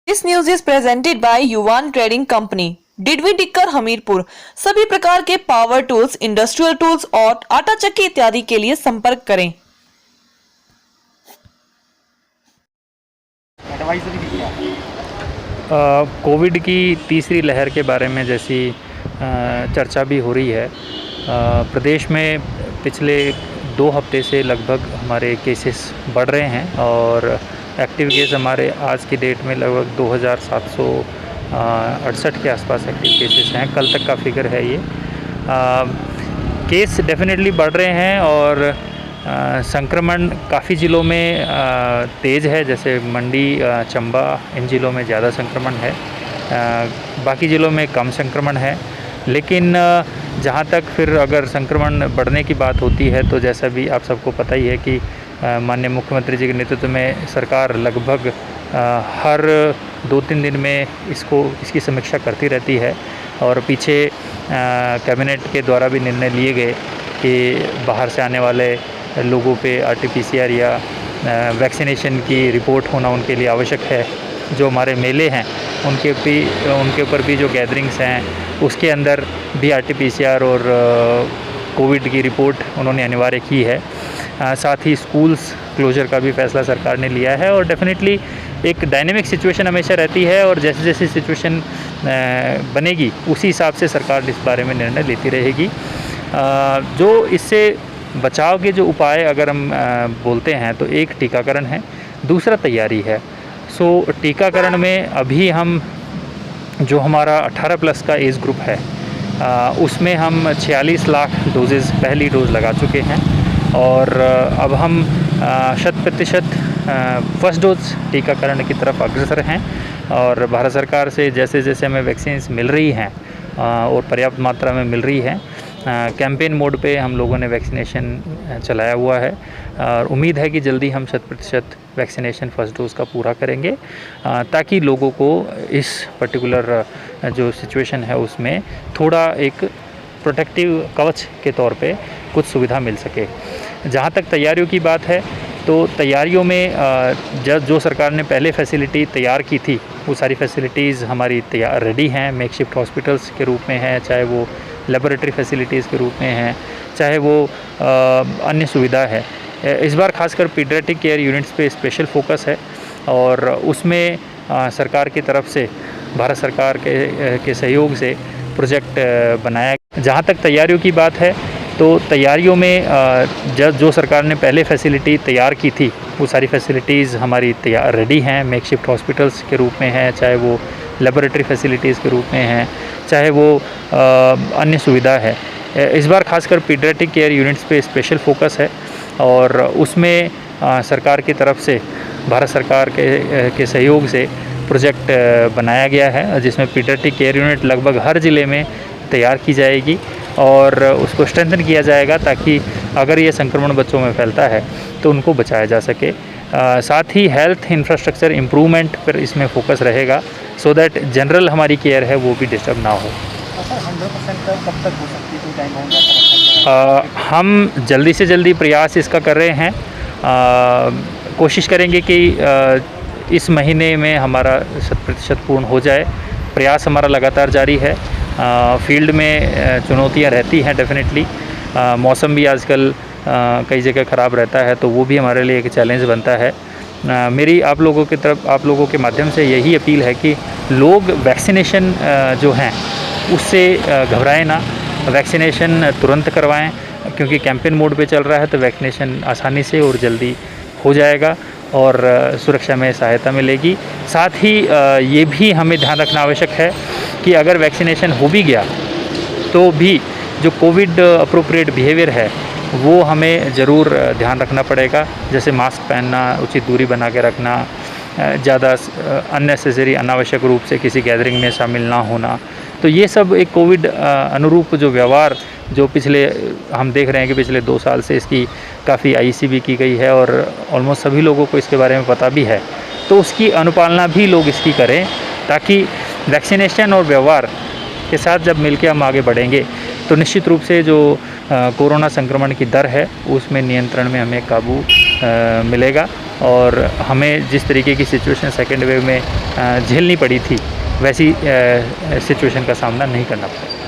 This news is presented by Yuvan Trading Company, डिडवी टिक्कर हमीरपुर। सभी प्रकार के पावर टूल्स, इंडस्ट्रियल टूल्स और आटा चक्की इत्यादि के लिए संपर्क करें। कोविड की तीसरी लहर के बारे में जैसी चर्चा भी हो रही है, प्रदेश में पिछले 2 हफ्ते से लगभग हमारे केसेस बढ़ रहे हैं और एक्टिव केस हमारे आज की डेट में लगभग 2768 के आसपास एक्टिव केसेस हैं। कल तक का फिगर है ये। केस डेफिनेटली बढ़ रहे हैं और संक्रमण काफ़ी ज़िलों में तेज़ है, जैसे मंडी, चंबा, इन ज़िलों में ज़्यादा संक्रमण है, बाकी ज़िलों में कम संक्रमण है। लेकिन जहाँ तक फिर अगर संक्रमण बढ़ने की बात होती है तो जैसा भी आप सबको पता ही है कि माननीय मुख्यमंत्री जी के नेतृत्व में सरकार लगभग हर 2-3 दिन में इसकी समीक्षा करती रहती है और पीछे कैबिनेट के द्वारा भी निर्णय लिए गए कि बाहर से आने वाले लोगों पे RT-PCR या वैक्सीनेशन की रिपोर्ट होना उनके लिए आवश्यक है। जो हमारे मेले हैं उनके ऊपर भी जो गैदरिंग्स हैं उसके अंदर भी RT-PCR और कोविड की रिपोर्ट उन्होंने अनिवार्य की है। साथ ही स्कूल्स क्लोजर का भी फैसला सरकार ने लिया है और डेफिनेटली एक डायनेमिक सिचुएशन हमेशा रहती है और जैसे जैसे सिचुएशन बनेगी उसी हिसाब से सरकार इस बारे में निर्णय लेती रहेगी। जो इससे बचाव के जो उपाय अगर हम बोलते हैं तो एक टीकाकरण है, दूसरा तैयारी है। टीकाकरण में अभी हम जो हमारा 18+ का एज ग्रुप है उसमें हम 46 लाख डोजेज़ पहली डोज़ लगा चुके हैं और अब हम 100% फर्स्ट डोज टीकाकरण की तरफ अग्रसर हैं और भारत सरकार से जैसे जैसे हमें वैक्सीन्स मिल रही हैं और पर्याप्त मात्रा में मिल रही है, कैंपेन मोड पे हम लोगों ने वैक्सीनेशन चलाया हुआ है और उम्मीद है कि जल्दी हम 100% वैक्सीनेशन फर्स्ट डोज़ का पूरा करेंगे ताकि लोगों को इस पर्टिकुलर जो सिचुएशन है उसमें थोड़ा एक प्रोटेक्टिव कवच के तौर पे कुछ सुविधा मिल सके। जहाँ तक तैयारियों की बात है तो तैयारियों में जो सरकार ने पहले फैसिलिटी तैयार की थी वो सारी फैसिलिटीज़ हमारी तैयार रेडी हैं। मेकशिफ्ट हॉस्पिटल्स के रूप में हैं, चाहे वो लेबोरेटरी फैसिलिटीज़ के रूप में हैं, चाहे वो अन्य सुविधा है। इस बार खासकर पीडियाट्रिक केयर यूनिट्स पे स्पेशल फोकस है और उसमें सरकार की तरफ से भारत सरकार के सहयोग से प्रोजेक्ट बनाया। जहाँ तक तैयारियों की बात है तो तैयारियों में जो सरकार ने पहले फैसिलिटी तैयार की थी वो सारी फैसिलिटीज़ हमारी तैयार रेडी हैं। मेकशिफ्ट हॉस्पिटल्स के रूप में हैं, चाहे वो लेबोरेटरी फैसिलिटीज़ के रूप में हैं, चाहे वो अन्य सुविधा है। इस बार खासकर पीडियाट्रिक केयर यूनिट्स पे स्पेशल फोकस है और उसमें सरकार की तरफ से भारत सरकार के सहयोग से प्रोजेक्ट बनाया गया है जिसमें पीडियाट्रिक केयर यूनिट लगभग हर ज़िले में तैयार की जाएगी और उसको स्ट्रेंथन किया जाएगा ताकि अगर ये संक्रमण बच्चों में फैलता है तो उनको बचाया जा सके। साथ ही हेल्थ इंफ्रास्ट्रक्चर इम्प्रूवमेंट पर इसमें फोकस रहेगा सो दैट जनरल हमारी केयर है वो भी डिस्टर्ब ना हो। सर 100% कब तक हो सकती है, कोई टाइम होगा? हम जल्दी से जल्दी प्रयास इसका कर रहे हैं। कोशिश करेंगे कि इस महीने में हमारा 100% पूर्ण हो जाए। प्रयास हमारा लगातार जारी है। फील्ड में चुनौतियां रहती हैं डेफिनेटली। मौसम भी आजकल कई जगह ख़राब रहता है तो वो भी हमारे लिए एक चैलेंज बनता है। मेरी आप लोगों के माध्यम से यही अपील है कि लोग वैक्सीनेशन जो हैं उससे घबराएं ना, वैक्सीनेशन तुरंत करवाएं क्योंकि कैंपेन मोड पे चल रहा है तो वैक्सीनेशन आसानी से और जल्दी हो जाएगा और सुरक्षा में सहायता मिलेगी। साथ ही ये भी हमें ध्यान रखना आवश्यक है कि अगर वैक्सीनेशन हो भी गया तो भी जो कोविड अप्रोप्रिएट बिहेवियर है वो हमें ज़रूर ध्यान रखना पड़ेगा, जैसे मास्क पहनना, उचित दूरी बना के रखना, ज़्यादा अननेसेसरी अनावश्यक रूप से किसी गैदरिंग में शामिल ना होना। तो ये सब एक कोविड अनुरूप जो व्यवहार जो हम देख रहे हैं कि पिछले 2 साल से इसकी काफ़ी IC भी की गई है और ऑलमोस्ट सभी लोगों को इसके बारे में पता भी है, तो उसकी अनुपालना भी लोग इसकी करें ताकि वैक्सीनेशन और व्यवहार के साथ जब मिलकर हम आगे बढ़ेंगे तो निश्चित रूप से जो कोरोना संक्रमण की दर है उसमें नियंत्रण में हमें काबू मिलेगा और हमें जिस तरीके की सिचुएशन सेकेंड वेव में झेलनी पड़ी थी वैसी सिचुएशन का सामना नहीं करना पड़ा।